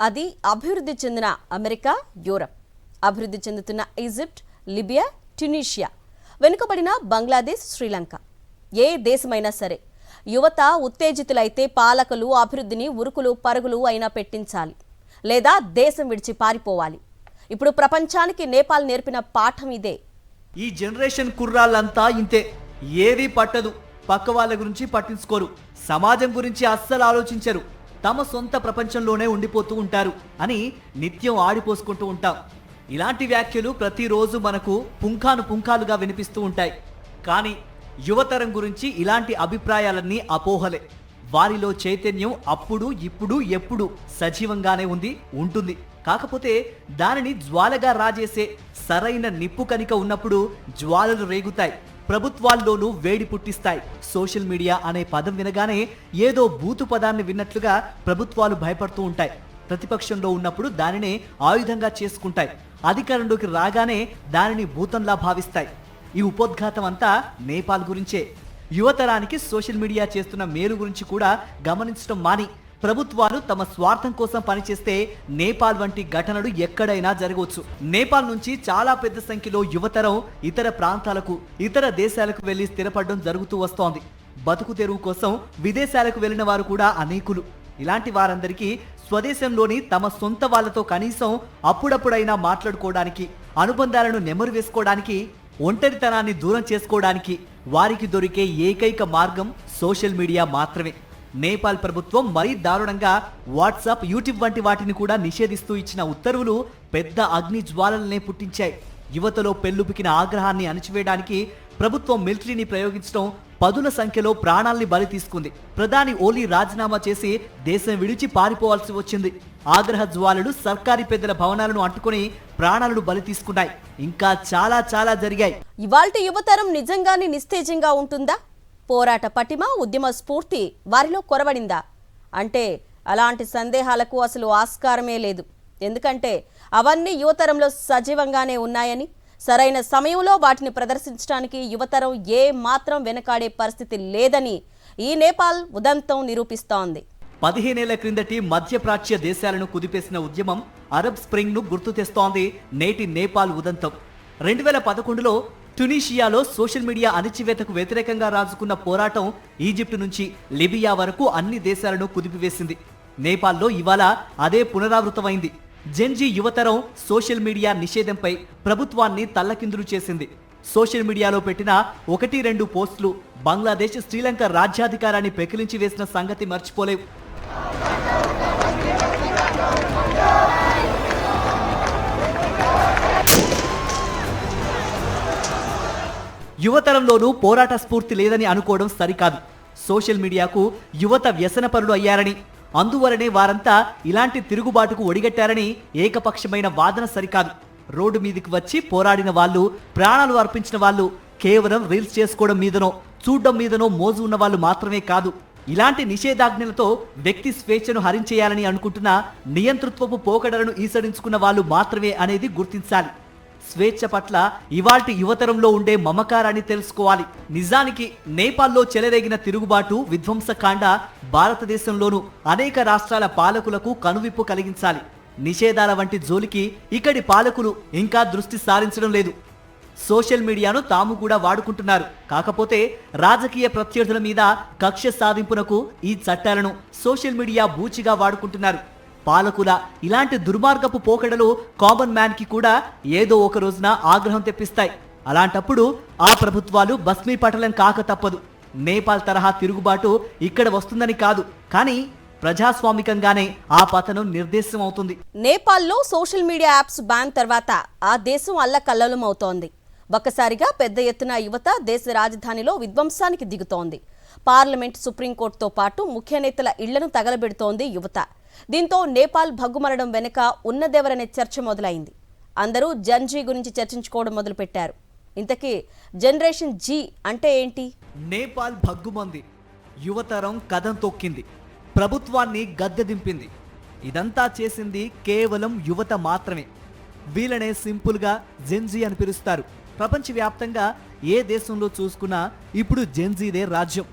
అది అభివృద్ధి చెందిన అమెరికా, యూరప్, అభివృద్ధి చెందుతున్న ఈజిప్ట్, లిబియా, ట్యునీషియా, వెనుకబడిన బంగ్లాదేశ్, శ్రీలంక. ఏ దేశమైనా సరే యువత ఉత్తేజితులైతే పాలకులు అభివృద్ధిని ఉరుకులు పరుగులు అయినా పెట్టించాలి, లేదా దేశం విడిచి పారిపోవాలి. ఇప్పుడు ప్రపంచానికి నేపాల్ నేర్పిన పాఠం ఇదే. ఈ జనరేషన్ కుర్రాళ్ళంతా ఇంతే. ఏది పట్టదు, పక్క వాళ్ళ గురించి పట్టించుకోరు, సమాజం గురించి అస్సలు ఆలోచించరు, తమ సొంత ప్రపంచంలోనే ఉండిపోతూ ఉంటారు అని నిత్యం ఆడిపోసుకుంటూ ఉంటాం. ఇలాంటి వ్యాఖ్యలు ప్రతిరోజు మనకు పుంఖానుపుంఖాలుగా వినిపిస్తూ ఉంటాయి. కానీ యువతరం గురించి ఇలాంటి అభిప్రాయాలన్నీ అపోహలే. వారిలో చైతన్యం అప్పుడు, ఇప్పుడు, ఎప్పుడు సజీవంగానే ఉంటుంది. కాకపోతే దానిని జ్వాలగా రాజేసే సరైన నిప్పు కనిక ఉన్నప్పుడు జ్వాలలు రేగుతాయి, ప్రభుత్వాల్లోనూ వేడి పుట్టిస్తాయి. సోషల్ మీడియా అనే పదం వినగానే ఏదో బూతు పదాన్ని విన్నట్లుగా ప్రభుత్వాలు భయపడుతూ ఉంటాయి. ప్రతిపక్షంలో ఉన్నప్పుడు దానినే ఆయుధంగా చేసుకుంటాయి, అధికారంలోకి రాగానే దానిని భూతంలా భావిస్తాయి. ఈ ఉపోద్ఘాతం అంతా నేపాల్ గురించే. యువతరానికి సోషల్ మీడియా చేస్తున్న మేలు గురించి కూడా గమనించడం మాని ప్రభుత్వాలు తమ స్వార్థం కోసం పనిచేస్తే నేపాల్ వంటి ఘటనలు ఎక్కడైనా జరగవచ్చు. నేపాల్ నుంచి చాలా పెద్ద సంఖ్యలో యువతరం ఇతర ప్రాంతాలకు, ఇతర దేశాలకు వెళ్లి స్థిరపడడం జరుగుతూ వస్తోంది. బతుకు తెరువు కోసం విదేశాలకు వెళ్లిన వారు కూడా అనేకులు. ఇలాంటి వారందరికీ స్వదేశంలోని తమ సొంత వాళ్లతో కనీసం అప్పుడప్పుడైనా మాట్లాడుకోవడానికి, అనుబంధాలను నెమరు వేసుకోవడానికి, ఒంటరితనాన్ని దూరం చేసుకోవడానికి వారికి దొరికే ఏకైక మార్గం సోషల్ మీడియా మాత్రమే. నేపాల్ ప్రభుత్వం మరీ దారుణంగా వాట్సాప్, యూట్యూబ్ వంటి వాటిని కూడా నిషేధిస్తూ ఇచ్చిన ఉత్తర్వులు పెద్ద అగ్ని జ్వాలలనే పుట్టించాయి. యువతలో పెల్లుబికిన ఆగ్రహాన్ని అణిచివేయడానికి ప్రభుత్వం మిలిటరీని ప్రయోగించడం, పదుల సంఖ్యలో ప్రాణాల్ని బలి తీసుకుంది. ప్రధాని ఓలీ రాజీనామా చేసి దేశం విడిచి పారిపోవాల్సి వచ్చింది. ఆగ్రహ జ్వాలలు సర్కారీ పెద్దల భవనాలను అంటుకుని ప్రాణాలను బలి తీసుకున్నాయి. ఇంకా చాలా జరిగాయి. ఇవాల్టి యువతరం నిజంగానే నిస్తేజంగా ఉంటుందా? పోరాట పటిమ, ఉద్యమ స్ఫూర్తి వారిలో కొరవడిందా అంటే అలాంటి సందేహాలకు అసలు ఆస్కారమే లేదు. ఎందుకంటే అవన్నీ యువతరంలో సజీవంగానే ఉన్నాయని, సరైన సమయంలో వాటిని ప్రదర్శించడానికి యువతరం ఏ మాత్రం వెనకాడే పరిస్థితి లేదని ఈ నేపాల్ ఉదంతం నిరూపిస్తోంది. 15 ఏళ్ల క్రిందటి మధ్యప్రాచ్య దేశాలను కుదిపేసిన ఉద్యమం అరబ్ స్ప్రింగ్ ను గుర్తు తెస్తోంది నేటి నేపాల్ ఉదంతం. 2011లో ట్యునీషియాలో సోషల్ మీడియా అణిచివేతకు వ్యతిరేకంగా రాజుకున్న పోరాటం ఈజిప్ట్ నుంచి లిబియా వరకు అన్ని దేశాలను కుదిపివేసింది. నేపాల్లో ఇవాళ అదే పునరావృతమైంది. జెన్జీ యువతరం సోషల్ మీడియా నిషేధంపై ప్రభుత్వాన్ని తల్లకిందులు చేసింది. సోషల్ మీడియాలో పెట్టిన 1-2 పోస్టులు బంగ్లాదేశ్, శ్రీలంక రాజ్యాధికారాన్ని పెకిలించి వేసిన సంగతి మర్చిపోలేవు. యువతరంలోనూ పోరాట స్ఫూర్తి లేదని అనుకోవడం సరికాదు. సోషల్ మీడియాకు యువత వ్యసనపరులు అయ్యారని, అందువలనే వారంతా ఇలాంటి తిరుగుబాటుకు ఒడిగట్టారని ఏకపక్షమైన వాదన సరికాదు. రోడ్డు మీదకి వచ్చి పోరాడిన వాళ్ళు, ప్రాణాలు అర్పించిన వాళ్ళు కేవలం రీల్స్ చేసుకోవడం మీదనో, చూడడం మీదనో మోజు ఉన్న వాళ్ళు మాత్రమే కాదు. ఇలాంటి నిషేధాజ్ఞలతో వ్యక్తి స్వేచ్ఛను హరించేయాలని అనుకుంటున్న, నియంతృత్వపు పోకడలను ఈసడించుకున్న వాళ్ళు మాత్రమే అనేది గుర్తించాలి. స్వేచ్ఛ పట్ల ఇవాల్టి యువతరంలో ఉండే మమకారాన్ని తెలుసుకోవాలి. నిజానికి నేపాల్లో చెలరేగిన తిరుగుబాటు, విధ్వంసకాండ భారతదేశంలోనూ అనేక రాష్ట్రాల పాలకులకు కనువిప్పు కలిగించాలి. నిషేధాల వంటి జోలికి ఇక్కడి పాలకులు ఇంకా దృష్టి సారించడం లేదు. సోషల్ మీడియాను తాము కూడా వాడుకుంటున్నారు. కాకపోతే రాజకీయ ప్రత్యర్థుల మీద కక్ష సాధింపునకు ఈ చట్టాలను సోషల్ మీడియా బూచిగా వాడుకుంటున్నారు. పాలకుల ఇలాంటి దుర్మార్గపు పోకడలు కామన్ మ్యాన్ కి కూడా ఏదో ఒక రోజున ఆగ్రహం తెప్పిస్తాయి. అలాంటప్పుడు ఆ ప్రభుత్వాలు భస్మీపటలం కాక తప్పదు. నేపాల్ తరహా తిరుగుబాటు ఇక్కడ వస్తుందని కాదు, కానీ ప్రజాస్వామికంగానే ఆ పతనం నిర్దేశం అవుతుంది. నేపాల్లో సోషల్ మీడియా యాప్స్ బ్యాన్ తర్వాత ఆ దేశం అల్లకల్లోలం అవుతోంది. ఒక్కసారిగా పెద్ద ఎత్తున యువత దేశ రాజధానిలో విధ్వంసానికి దిగుతోంది. పార్లమెంట్, సుప్రీంకోర్టుతో పాటు ముఖ్య నేతల ఇళ్లను తగలబెడుతోంది యువత. దీంతో నేపాల్ భగ్గుమనడం వెనుక ఉన్నదెవరనే చర్చ మొదలైంది. అందరూ జెన్జీ గురించి చర్చించుకోవడం మొదలుపెట్టారు. ఇంతకీ జనరేషన్ జీ అంటే ఏంటి? నేపాల్ భగ్గుమంది, యువతరం కదం తొక్కింది, ప్రభుత్వాన్ని గద్దె దింపింది. ఇదంతా చేసింది కేవలం యువత మాత్రమే. వీళ్ళనే సింపుల్గా జెన్జీ అని పిలుస్తారు. ప్రపంచవ్యాప్తంగా ఏ దేశంలో చూసుకున్నా ఇప్పుడు జెన్జీదే రాజ్యం.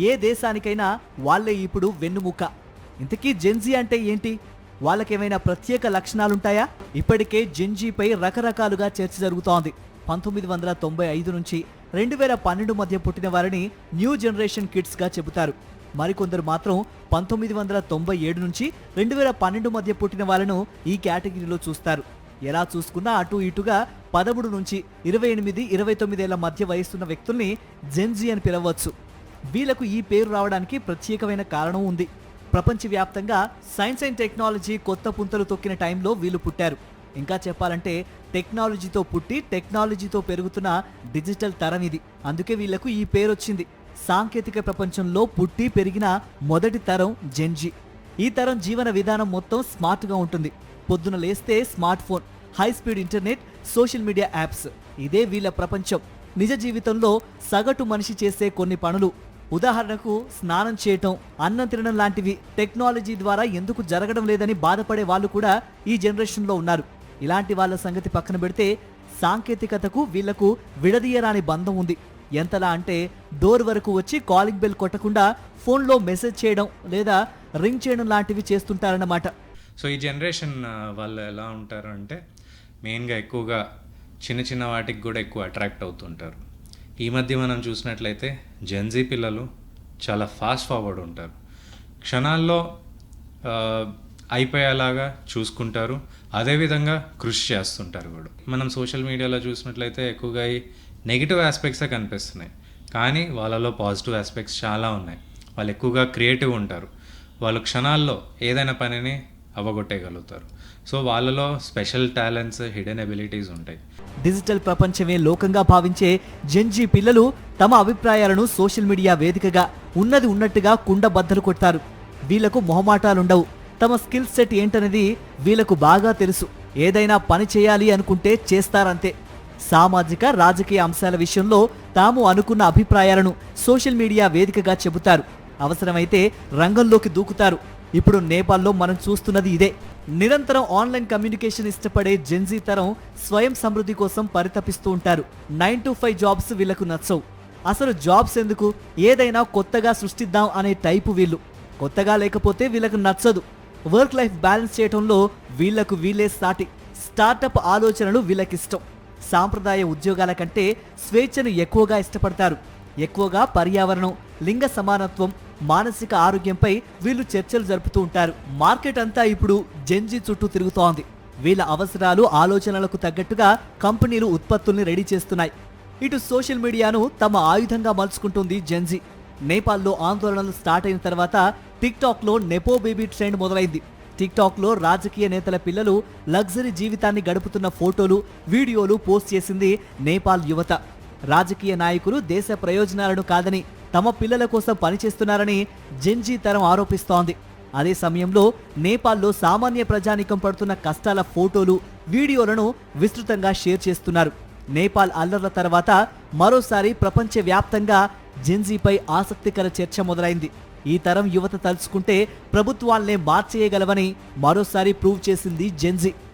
ఏ దేశానికైనా వాళ్లే ఇప్పుడు వెన్నుముక. ఇంతకీ జెన్జీ అంటే ఏంటి? వాళ్ళకేమైనా ప్రత్యేక లక్షణాలుంటాయా? ఇప్పటికే జెన్జీపై రకరకాలుగా చర్చ జరుగుతోంది. 1995 నుంచి 2012 మధ్య పుట్టిన వారిని న్యూ జనరేషన్ కిడ్స్గా చెబుతారు. మరికొందరు మాత్రం 1997 నుంచి 2012 మధ్య పుట్టిన వాళ్ళను ఈ కేటగిరీలో చూస్తారు. ఎలా చూసుకున్నా అటు ఇటుగా 13 నుంచి 28, 29 ఏళ్ల మధ్య వయసున్న వ్యక్తుల్ని జెన్జీ అని పిలవచ్చు. వీళ్లకు ఈ పేరు రావడానికి ప్రత్యేకమైన కారణం ఉంది. ప్రపంచవ్యాప్తంగా సైన్స్ అండ్ టెక్నాలజీ కొత్త పుంతలు తొక్కిన టైంలో వీళ్ళు పుట్టారు. ఇంకా చెప్పాలంటే టెక్నాలజీతో పుట్టి టెక్నాలజీతో పెరుగుతున్న డిజిటల్ తరం ఇది. అందుకే వీళ్లకు ఈ పేరు వచ్చింది. సాంకేతిక ప్రపంచంలో పుట్టి పెరిగిన మొదటి తరం జెన్జీ. ఈ తరం జీవన విధానం మొత్తం స్మార్ట్గా ఉంటుంది. పొద్దున లేస్తే smart phone, high speed internet, social media apps, ఇదే వీళ్ళ ప్రపంచం. నిజ జీవితంలో సగటు మనిషి చేసే కొన్ని పనులు, ఉదాహరణకు స్నానం చేయటం, అన్నం తినడం లాంటివి టెక్నాలజీ ద్వారా ఎందుకు జరగడం లేదని బాధపడే వాళ్ళు కూడా ఈ జనరేషన్లో ఉన్నారు. ఇలాంటి వాళ్ళ సంగతి పక్కన పెడితే సాంకేతికతకు వీళ్లకు విడదీయరాని బంధం ఉంది. ఎంతలా అంటే డోర్ వరకు వచ్చి కాలింగ్ బెల్ కొట్టకుండా ఫోన్లో మెసేజ్ చేయడం లేదా రింగ్ చేయడం లాంటివి చేస్తుంటారన్నమాట. సో ఈ జనరేషన్ వాళ్ళు ఎలా ఉంటారు అంటే మెయిన్గా ఎక్కువగా చిన్న చిన్న వాటికి కూడా ఎక్కువ అట్రాక్ట్ అవుతుంటారు. ఈ మధ్య మనం చూసినట్లయితే జెన్జీ పిల్లలు చాలా ఫాస్ట్ ఫార్వర్డ్ ఉంటారు. క్షణాల్లో అయిపోయేలాగా చూసుకుంటారు. అదేవిధంగా కృషి చేస్తుంటారు కూడా. మనం సోషల్ మీడియాలో చూసినట్లయితే ఎక్కువగా ఈ నెగిటివ్ ఆస్పెక్ట్సే కనిపిస్తున్నాయి, కానీ వాళ్ళలో పాజిటివ్ ఆస్పెక్ట్స్ చాలా ఉన్నాయి. వాళ్ళు ఎక్కువగా క్రియేటివ్ ఉంటారు. వాళ్ళు క్షణాల్లో ఏదైనా పనిని అవ్వగొట్టేయగలుగుతారు. సో వాళ్ళలో స్పెషల్ టాలెంట్స్, హిడెన్ ఎబిలిటీస్ ఉంటాయి. డిజిటల్ ప్రపంచమే లోకంగా భావించే జెన్జీ పిల్లలు తమ అభిప్రాయాలను సోషల్ మీడియా వేదికగా ఉన్నది ఉన్నట్టుగా కుండబద్దలు కొడతారు. వీళ్లకు మొహమాటాలుండవు. తమ స్కిల్ సెట్ ఏంటనేది వీళ్లకు బాగా తెలుసు. ఏదైనా పని చేయాలి అనుకుంటే చేస్తారంతే. సామాజిక రాజకీయ అంశాల విషయంలో తాము అనుకున్న అభిప్రాయాలను సోషల్ మీడియా వేదికగా చెబుతారు. అవసరమైతే రంగంలోకి దూకుతారు. ఇప్పుడు నేపాల్లో మనం చూస్తున్నది ఇదే. నిరంతరం ఆన్లైన్ కమ్యూనికేషన్ ఇష్టపడే జెన్జీ తరం స్వయం సమృద్ధి కోసం పరితపిస్తూ ఉంటారు. 9 to 5 జాబ్స్ వీళ్లకు నచ్చవు. అసలు జాబ్స్ ఎందుకు, ఏదైనా కొత్తగా సృష్టిద్దాం అనే టైపు వీళ్ళు. కొత్తగా లేకపోతే వీళ్ళకు నచ్చదు. వర్క్ లైఫ్ బ్యాలెన్స్ చేయడంలో వీళ్లకు వీళ్ళే సాటి. స్టార్టప్ ఆలోచనలు వీళ్ళకిష్టం. సాంప్రదాయ ఉద్యోగాల కంటే స్వేచ్ఛను ఎక్కువగా ఇష్టపడతారు. ఎక్కువగా పర్యావరణం, లింగ సమానత్వం, మానసిక ఆరోగ్యంపై వీళ్ళు చర్చలు జరుపుతూ ఉంటారు. మార్కెట్ అంతా ఇప్పుడు జెన్జీ చుట్టూ తిరుగుతోంది. వీళ్ళ అవసరాలు, ఆలోచనలకు తగ్గట్టుగా కంపెనీలు ఉత్పత్తుల్ని రెడీ చేస్తున్నాయి. ఇటు సోషల్ మీడియాను తమ ఆయుధంగా మలుచుకుంటుంది జెన్జీ. నేపాల్లో ఆందోళనలు స్టార్ట్ అయిన తర్వాత టిక్టాక్లో నెపో బేబీ ట్రెండ్ మొదలైంది. టిక్టాక్లో రాజకీయ నేతల పిల్లలు లగ్జరీ జీవితాన్ని గడుపుతున్న ఫోటోలు, వీడియోలు పోస్ట్ చేసింది నేపాల్ యువత. రాజకీయ నాయకులు దేశ ప్రయోజనాలను కాదని తమ పిల్లల కోసం పనిచేస్తున్నారని జెన్జీ తరం ఆరోపిస్తోంది. అదే సమయంలో నేపాల్లో సామాన్య ప్రజానీకం పడుతున్న కష్టాల ఫోటోలు, వీడియోలను విస్తృతంగా షేర్ చేస్తున్నారు. నేపాల్ అల్లర్ల తర్వాత మరోసారి ప్రపంచవ్యాప్తంగా జెన్జీపై ఆసక్తికర చర్చ మొదలైంది. ఈ తరం యువత తలుచుకుంటే ప్రభుత్వాల్నే మార్చేయగలవని మరోసారి ప్రూవ్ చేసింది జెన్జీ.